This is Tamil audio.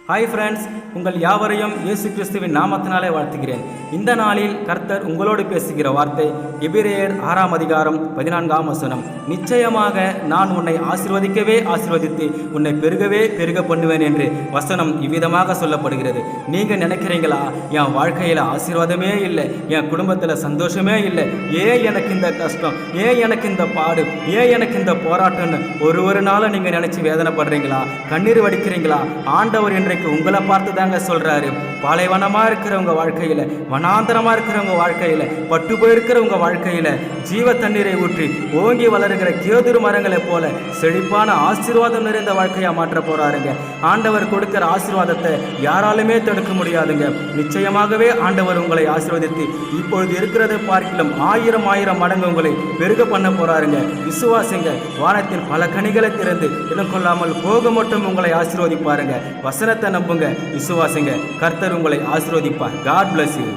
ஹாய் ஃப்ரெண்ட்ஸ், உங்கள் யாவரையும் இயேசு கிறிஸ்துவின் நாமத்தினாலே வாழ்த்துகிறேன். இந்த நாளில் கர்த்தர் உங்களோடு பேசுகிற வார்த்தை எபிரேயர் 6:14. நிச்சயமாக நான் உன்னை ஆசீர்வதிக்கவே ஆசீர்வதித்து உன்னை பெருகவே பெருக பண்ணுவேன் என்று வசனம் இவ்விதமாக சொல்லப்படுகிறது. நீங்கள் நினைக்கிறீங்களா, என் வாழ்க்கையில் ஆசீர்வாதமே இல்லை, என் குடும்பத்தில் சந்தோஷமே இல்லை, ஏன் எனக்கு இந்த கஷ்டம், ஏன் எனக்கு இந்த பாடு, ஏன் எனக்கு இந்த போராட்டம்னு ஒரு நாளும் நீங்கள் நினச்சி வேதனைப்படுறீங்களா, கண்ணீர் வடிக்கிறீங்களா? ஆண்டவர் இன்றைக்கு உங்களை பார்த்து தாங்க சொல்றாரு. பாலைவனமாக இருக்கிறவங்க வாழ்க்கையில், வனாந்தரமாக இருக்கிறவங்க வாழ்க்கையில், பட்டு போயிருக்கிறவங்க வாழ்க்கையில் ஜீவ தண்ணீரை ஊற்றி ஓங்கி வளருகிற கேதுரு மரங்களை போல செழிப்பான ஆசீர்வாதம் நிறைந்த வாழ்க்கையா மாற்ற போறாருங்க. ஆண்டவர் கொடுக்கிற ஆசீர்வாதத்தை யாராலுமே தடுக்க முடியாதுங்க. நிச்சயமாகவே ஆண்டவர் உங்களை ஆசீர்வதித்து இப்பொழுது இருக்கிறதை பார்க்கிலும் 1000 மடங்கு உங்களை பெருக பண்ண போறாருங்க. விசுவாசிங்க. வானத்தின் பல கனிகளை திறந்து இடம் கொள்ளாமல் போக மட்டும் உங்களை ஆசீர்வதிப்பாருங்க. வசனத்தை நம்புங்க, விசுவாசிங்க. கர்த்தர் உங்களை ஆசீர்வதிப்பார். God bless you.